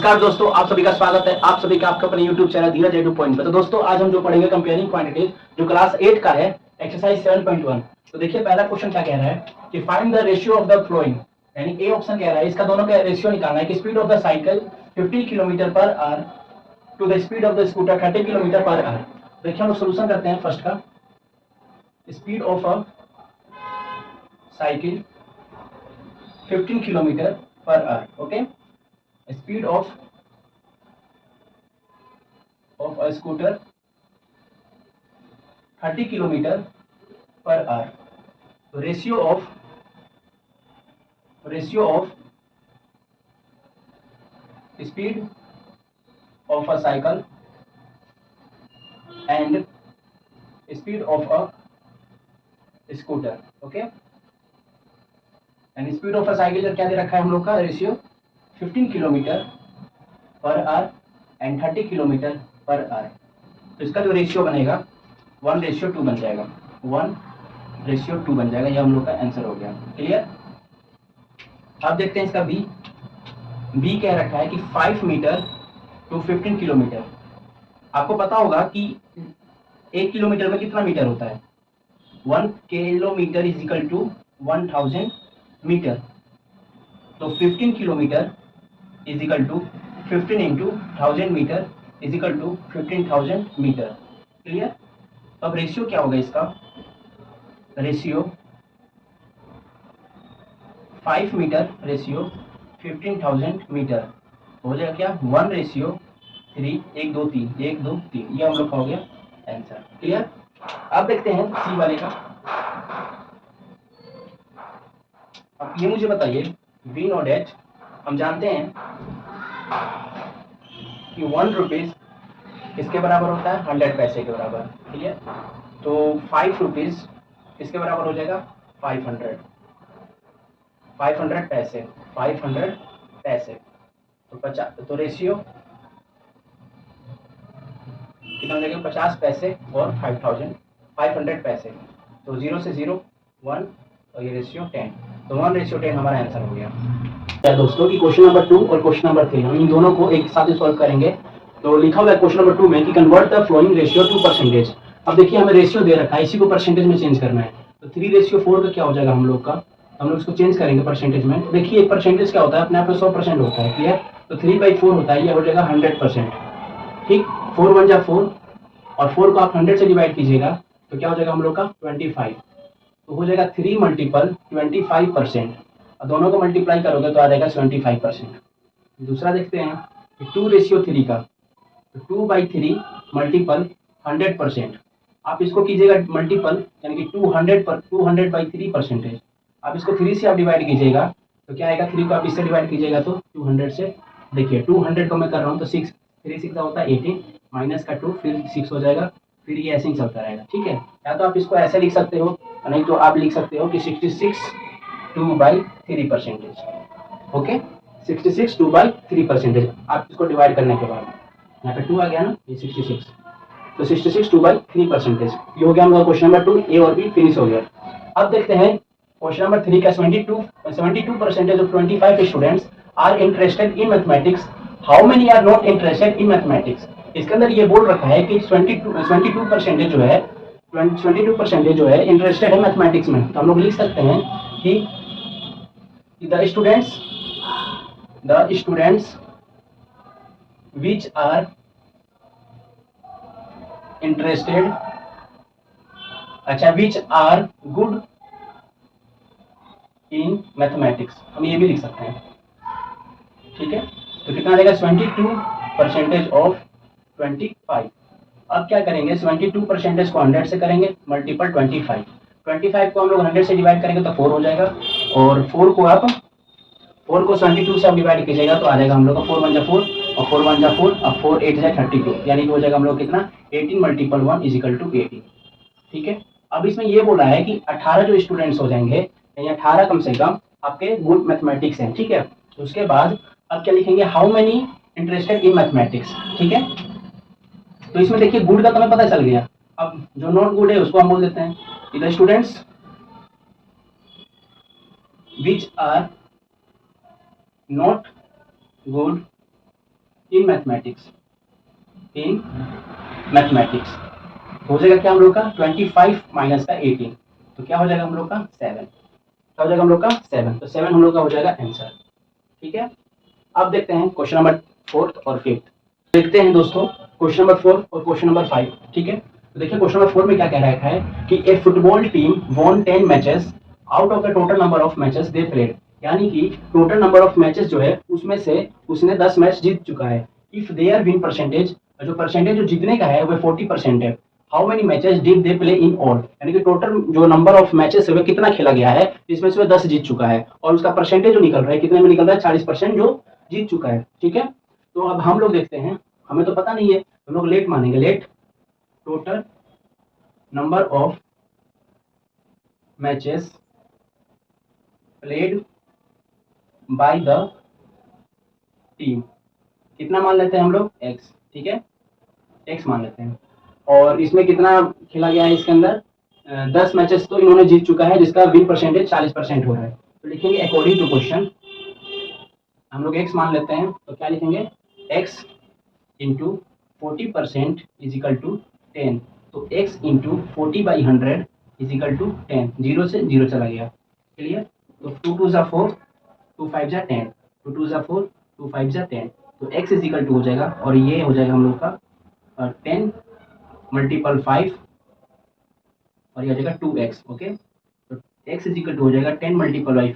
नमस्कार दोस्तों, आप सभी का स्वागत है। आप सभी का आपका अपने YouTube चैनल धीरज एडू पॉइंट पे। तो दोस्तों आज हम जो पढ़ेंगे कंपेयरिंग क्वांटिटीज, जो क्लास 8 का है, एक्सरसाइज 7.1। तो देखिए पहला क्वेश्चन क्या कह रहा है कि find the ratio of the flowing, यानी ए ऑप्शन कह रहा है इसका दोनों का रेशियो निकालना है कि speed of the cycle 50 kilometre per hour to the speed of the scooter 30 kilometre per hour. देखिए हम लोग सोल्यूशन करते हैं। फर्स्ट का speed of a cycle 15 kilometre per hour, okay. Speed of a scooter 30 kilometre per hour. तो ratio of speed of a cycle and speed of a scooter, okay. And speed of a cycle का क्या दे रखा है हम लोग का ratio 15 kilometre per our and 30 kilometre per hour. तो इसका जो रेशियो बनेगा 1:2 बन जाएगा, 1:2 बन जाएगा। ये हम लोग का आंसर हो गया। क्लियर। अब देखते हैं इसका बी कह रखा है कि 5 मीटर टू 15 किलोमीटर। आपको पता होगा कि 1 किलोमीटर में कितना मीटर होता है। 1 kilometre is equal to 1000 metre. तो 15 kilometre is equal to 15 into 1000 metre is equal to 15,000 metre. Clear. अब रेशियो क्या होगा इसका, रेशियो 5 मीटर रेशियो 15,000 मीटर हो जाएगा क्या 1:3, 1 2 3, 1 2 3। ये हम लोग का हो गया आंसर। क्लियर। अब देखते हैं सी वाले का। अब ये मुझे बताइए वी नो डेट, हम जानते हैं कि 1 रुपीज किसके बराबर होता है, 100 पैसे के बराबर। क्लियर। तो 5 रुपीज किसके बराबर हो जाएगा 500 पैसे, 500 पैसे। तो 50, तो रेशियो कितना हो जाएगा 50 पैसे और 500 पैसे। तो 0 से 0 1 और ये रेशियो 10। तो 1:10 हमारा आंसर हो गया। क्या दोस्तों कि क्वेश्चन नंबर 2 और क्वेश्चन नंबर 3 हम इन दोनों को एक साथ ही सॉल्व करेंगे। तो लिखा हुआ है क्वेश्चन नंबर 2 में कि convert the flowing ratio two percentage. अब देखिए हमें रेशियो दे रखा है, इसी को परसेंटेज में चेंज करना है। तो 3:4 का क्या हो जाएगा हम लोग का, हम लोग इसको चेंज करेंगे परसेंटेज में। देखिए एक परसेंटेज क्या होता है, अपने आप में 100% होता है। क्लियर। तो 3/4 होता है, ये हो जाएगा 100%। ठीक। 4 1 जा 4 और 4 को आप 100 से डिवाइड कीजिएगा तो क्या हो जाएगा हम लोग का 25। तो हो जाएगा 3 मल्टीपल 25%। और दोनों को मल्टीप्लाई करोगे तो आ जाएगा 75%। दूसरा देखते हैं 2:3 का। तो 2/3 मल्टीपल 100%। आप इसको कीजिएगा मल्टीपल, यानी कि 200/3%। आप इसको 3 से आप डिवाइड कीजिएगा तो क्या आएगा, 3 को आप इससे डिवाइड कीजिएगा तो 200 से। देखिए 200 को मैं कर रहा हूँ तो 6 3 6 होता है 18, माइनस का 2 फिर 6 हो जाएगा, फिर ये ऐसे ही चलता रहेगा। ठीक है। या तो आप इसको ऐसे लिख सकते हो, नहीं तो आप लिख सकते हो कि 66 2/3%। ओके। 66 2/3%। आप इसको डिवाइड करने के बाद यहाँ पे 2 आ गया ना, ये 66। तो 66 2/3%। ये हो गया हमारा क्वेश्चन नंबर 2, ए और बी फिनिश हो गया। अब देखते हैं क्वेश्चन नंबर 3 का। 72% of 25 students are interested in mathematics, how many are not interested in mathematics. इसके अंदर ये बोल रखा है कि 22% जो है 22% जो है इंटरेस्टेड है मैथमेटिक्स में। तो हम लोग लिख सकते हैं कि the students which are interested, अच्छा which are good in mathematics, हम ये भी लिख सकते हैं। ठीक है। तो कितना आ जाएगा 72% ऑफ 25। अब क्या करेंगे 72% को 100 से करेंगे मल्टीपल 25 को हम लोग 100 से डिवाइड करेंगे तो 4 हो जाएगा, और 4 को 72 से आप डिवाइड कीजिएगा तो आ जाएगा हम लोग का 4 1 जा 4 और 4 1 जा 4 और 4 8 जा 32, यानी कि हो जाएगा हम लोग कितना 18 मल्टीपल 1 इज इक्वल टू 18। ठीक है। अब इसमें ये बोला है कि 18 जो स्टूडेंट्स हो जाएंगे, यानी 18 कम से कम आपके गुड मैथमेटिक्स हैं। ठीक है। तो उसके बाद अब क्या लिखेंगे, how many interested in mathematics. ठीक है। तो इसमें देखिए गुड का तो हमें पता चल गया, अब जो नॉट गुड है उसको हम बोल देते हैं the students which are not good in mathematics, in mathematics. हो जाएगा क्या हम लोग का 25 माइनस का 18, तो क्या हो जाएगा हम लोग का 7, क्या हो जाएगा हम लोग का 7, तो 7 हम लोग का हो जाएगा आंसर। ठीक है, अब देखते हैं क्वेश्चन नंबर 4 और 5। देखते हैं दोस्तों क्वेश्चन नंबर 4 और क्वेश्चन नंबर 5। ठीक है, तो देखिए क्वेश्चन नंबर 4 में क्या कह रखा है कि a football team won 10 matches out of the total number of matches they played, यानी कि टोटल नंबर ऑफ मैचेस जो है उसमें से उसने 10 मैच जीत चुका है। इफ देयर विन परसेंटेज, जो परसेंटेज जो जीतने का है वो 40% है। How many matches did they play in all, यानी कि टोटल जो नंबर ऑफ मैचेस है वो कितना खेला गया है, इसमें से वो 10 जीत चुका है और उसका परसेंटेज जो निकल रहा है कितने में निकल रहा है, 40% जो जीत चुका है। ठीक है, तो अब हम लोग देखते हैं, हमें तो पता नहीं है, हम लोग लेट मानेंगे, let total number of matches played by the team, कितना मान लेते हैं हम लोग, एक्स। ठीक है, एक्स मान लेते हैं, और इसमें कितना खेला गया है इसके अंदर, 10 मैचेस तो इन्होंने जीत चुका है जिसका विन परसेंटेज 40% हो रहा है। तो लिखेंगे अकॉर्डिंग टू क्वेश्चन, हम लोग एक्स मान लेते हैं, तो क्या लिखेंगे, x into 40% is equal to 10, तो x into 40/100 is equal to 10, zero से जीरो चला गया, क्लियर। तो 2 2 4, 2 5 10, 2 2 4, 2 5 10, तो एक्स इज इक्वल टू हो जाएगा, और ये हो जाएगा हम लोग का 10 मल्टीपल 5, और ये हो जाएगा 2x। ओके, तो x इज इक्वल टू हो जाएगा 10 मल्टीपल बाई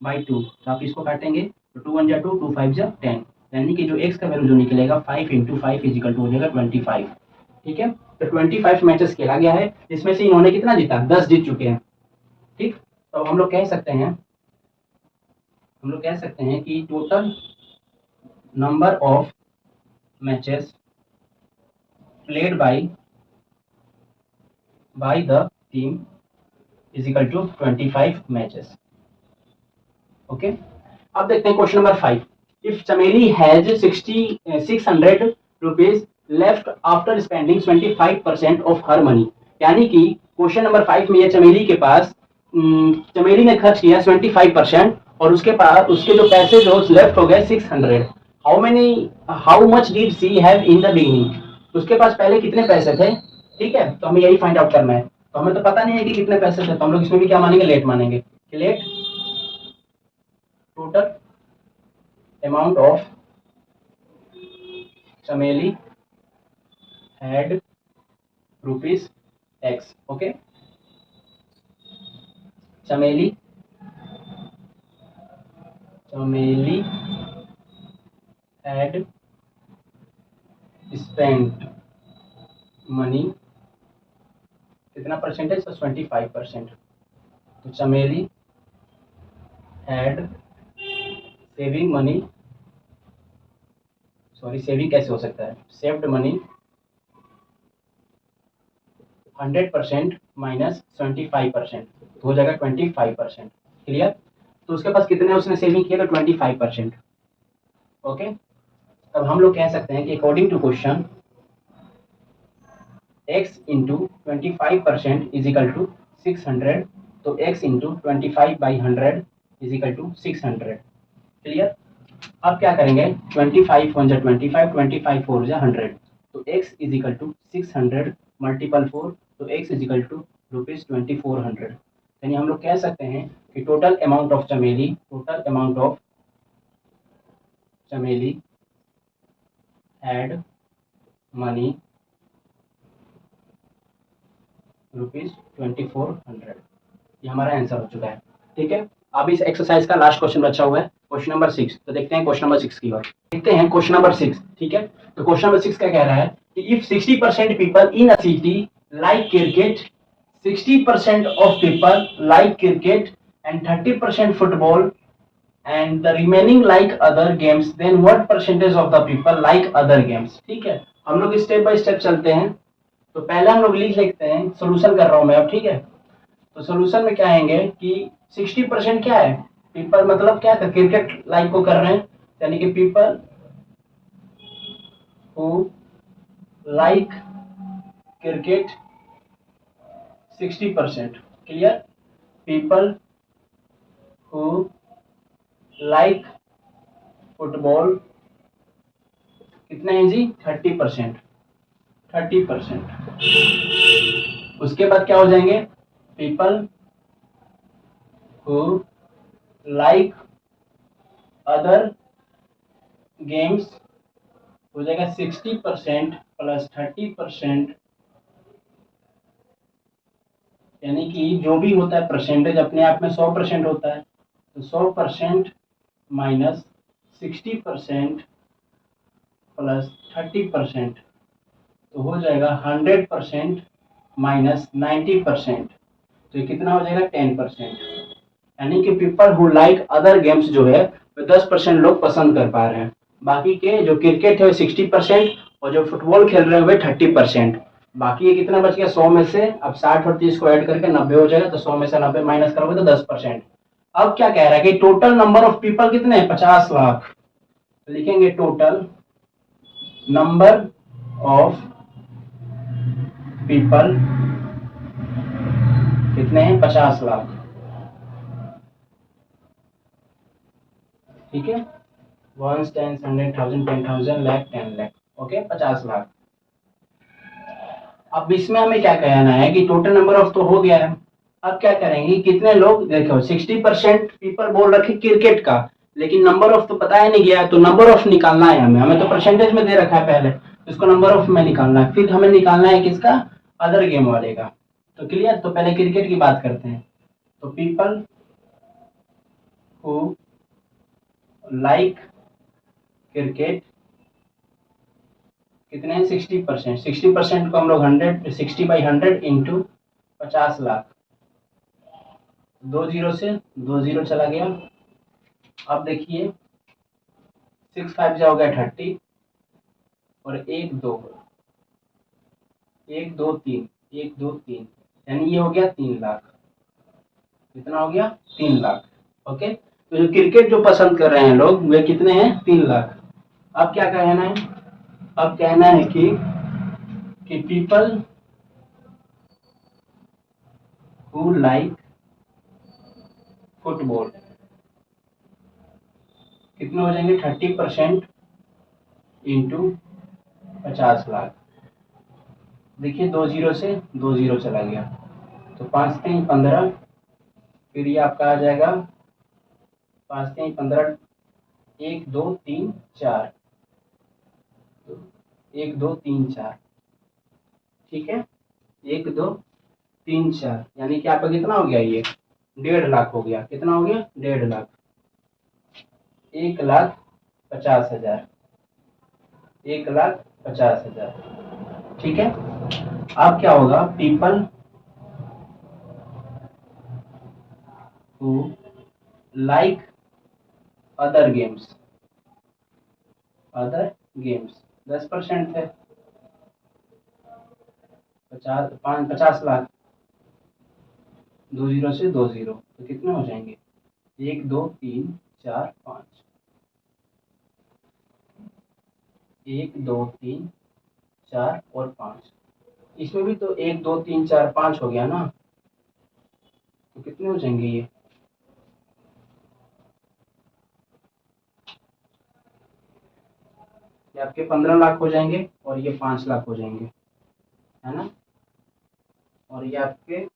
5/2, तो आप इसको काटेंगे तो 2 1 जा 2, 2 5 जा 10, यानी कि जो x का वैल्यू जो निकलेगा 5 इंटू 5 इज इक्वल टू हो जाएगा 25। ठीक है, तो 25 मैचेस खेला गया है, इसमें से इन्होंने कितना जीता, 10 जीत चुके हैं। ठीक, तो हम लोग कह सकते हैं, हम लोग कह सकते हैं कि total number of matches played by the team is equal to 25 matches. Okay, अब देखते हैं question number 5। If Chameli has 600 rupees left after spending 25% of her money, यानी कि क्वेश्चन नंबर 5 में ये चमेली के पास, चमेली ने खर्च किया 25% और उसके पास उसके जो पैसे जो लेफ्ट हो गए 600। How much did she have in the beginning, उसके पास पहले कितने पैसे थे। ठीक है, तो हमें यही फाइंड आउट करना है, तो हमें तो पता नहीं है कि कितने पैसे थे, तो हम लोग इसमें भी क्या मानेंगे, लेट मानेंगे, let total amount of chameli had rupees x। okay, chameli had spent money, कितना परसेंटेज, 25%, तो चमेली had saving money, sorry saving कैसे हो सकता है, सेव्ड मनी 100% माइनस 25%, तो हो जाएगा 25%, क्लियर। तो उसके पास कितने उसने सेविंग किया, तो 25%। ओके, तब हम लोग कह सकते हैं कि according to question x into 25% is equal to 600, तो x into 25/100 is equal to 600, clear. अब क्या करेंगे, 25 1 जा 25, 25 4 जा 100, तो x is equal to 600 multiple 4, तो x इज इक्वल टू ₹2400, यानी हम लोग कह सकते हैं कि टोटल अमाउंट ऑफ चमेली, टोटल अमाउंट ऑफ चमेली हैड मनी ₹2400, ये हमारा आंसर हो चुका है। ठीक है, अब इस एक्सरसाइज का लास्ट क्वेश्चन बचा हुआ है, क्वेश्चन नंबर 6। तो देखते हैं क्वेश्चन नंबर 6 की ओर, देखते हैं क्वेश्चन नंबर 6। ठीक है, तो क्वेश्चन नंबर 6 क्या कह रहा है कि if 60% people in a city like cricket, 60% of people like cricket and 30% football and the remaining like other games, then what percentage of the people like other games। ठीक है, हम लोग स्टेप बाय स्टेप चलते हैं, तो पहले हम लोग लिख लेते हैं, सोल्यूशन कर रहा हूं मैं अब। ठीक है, तो सोल्यूशन में क्या आएंगे कि 60% क्या है, पीपल मतलब क्या है, क्रिकेट लाइक को कर रहे हैं, यानी कि people who like cricket 60%, clear. People who like football कितना है जी 30%, 30%। उसके बाद क्या हो जाएंगे, people who like other games हो जाएगा 60% प्लस 30%, यानी कि जो भी होता है परसेंटेज अपने आप में 100% होता है, तो 100% माइनस 60% प्लस 30%, तो हो जाएगा 100% माइनस 90%, तो ये कितना हो जाएगा 10%। यानी कि people who like other games जो है वो 10% लोग पसंद कर पा रहे हैं, बाकी के जो क्रिकेट है वो 60% और जो फुटबॉल खेल रहे हैं वे 30%। बाकी ये कितना बच गया 100 में से, अब 60 और 30 को ऐड करके 90 हो जाएगा, तो 100 में से 90 माइनस करोगे तो 10%। अब क्या कह रहा है कि टोटल नंबर ऑफ पीपल कितने हैं 50 लाख, लिखेंगे टोटल नंबर ऑफ पीपल कितने हैं 50 लाख, ठीक है, 1 10 100 1000 10,000 लाख 10 लाख, ओके 50 लाख। अब इसमें हमें क्या कहना है कि टोटल नंबर ऑफ तो हो गया है, अब क्या करेंगे कितने लोग, देखो 60% पीपल बोल रखे क्रिकेट का, लेकिन नंबर ऑफ तो पता ही नहीं गया, तो नंबर ऑफ निकालना है हमें तो परसेंटेज में दे रखा है पहले, इसको नंबर ऑफ में निकालना है, फिर हमें निकालना है किसका, अदर गेम वाले का। तो क्लियर, तो पहले क्रिकेट की बात करते हैं, तो पीपल हु लाइक क्रिकेट कितने हैं 60%, 60% को हम लोग 60/100 इंटू 50 लाख, 2 जीरो से 2 जीरो चला गया। अब देखिए 6 5 हो गया 30 और 1 2 1 2 3 1 2 3, यानी ये हो गया 3 लाख, कितना हो गया 3 लाख, ओके। तो जो क्रिकेट जो पसंद कर रहे हैं लोग वे कितने हैं 3 लाख। अब क्या कहना है, अब कहना है कि पीपल हु लाइक फुटबॉल कितने हो जाएंगे 30% इंटू 50 लाख, देखिए 2 जीरो से 2 जीरो चला गया, तो 5 3 15, फिर ये आपका आ जाएगा 5 3 15, 1 2 3 4, 1 2 3 4, ठीक है 1 2 3 4, यानी कि आपका कितना हो गया ये 1.5 लाख हो गया, कितना हो गया 1.5 लाख, 1,50,000, 1,50,000, ठीक है। अब क्या होगा, people who like other games, other games 10% थे, 50 लाख, 2 जीरो से 2 जीरो, तो कितने हो जाएंगे 1 2 3 4 5, 1 2 3 4 और 5, इसमें भी तो 1 2 3 4 5 हो गया ना, तो कितने हो जाएंगे ये आपके 15 लाख हो जाएंगे और ये 5 लाख हो जाएंगे, है ना, और ये आपके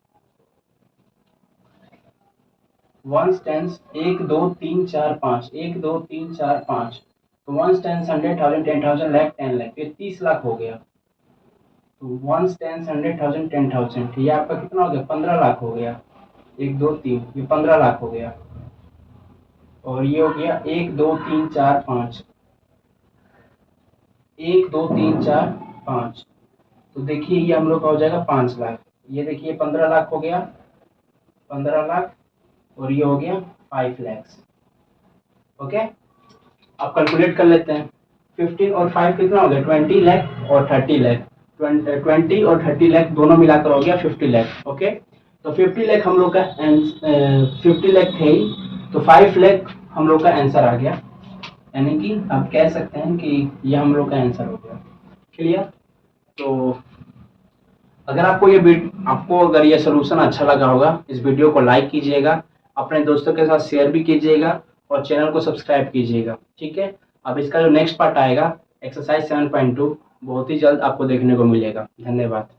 1 टेंस 1 2 3 4 5 1 2 3 4 5, तो 1 टेंस 100,000 10,000 लाख 10 लाख, ये 30 लाख हो गया, तो 1 टेंस 100,000 10,000, ये आपका कितना हो गया 15 लाख हो गया, 1 2 3 ये 15 लाख हो गया, और ये हो गया 1 2 3 4 5, 1 2 3 4 5, तो देखिए ये हम लोग का हो जाएगा 5 लाख, ये देखिए 15 लाख हो गया, 15 लाख, और ये हो गया 5 लाख, ओके। अब कैलकुलेट कर लेते हैं, 15 और 5 कितना हो गया 20 लाख और 30 लाख, 20 और 30 लाख दोनों मिलाकर हो गया 50 लाख, ओके। तो 50 लाख हम लोग का 50 लाख थे ही, तो 5 लाख हम लोग का आंसर आ गया, यानी कि आप कह सकते हैं कि ये हम लोग का आंसर हो गया, क्लियर। तो अगर आपको अगर ये सोल्यूशन अच्छा लगा होगा, इस वीडियो को लाइक कीजिएगा, अपने दोस्तों के साथ शेयर भी कीजिएगा और चैनल को सब्सक्राइब कीजिएगा, ठीक है। अब इसका जो नेक्स्ट पार्ट आएगा एक्सरसाइज 7.2 बहुत ही जल्द आपको देखने को मिलेगा। धन्यवाद।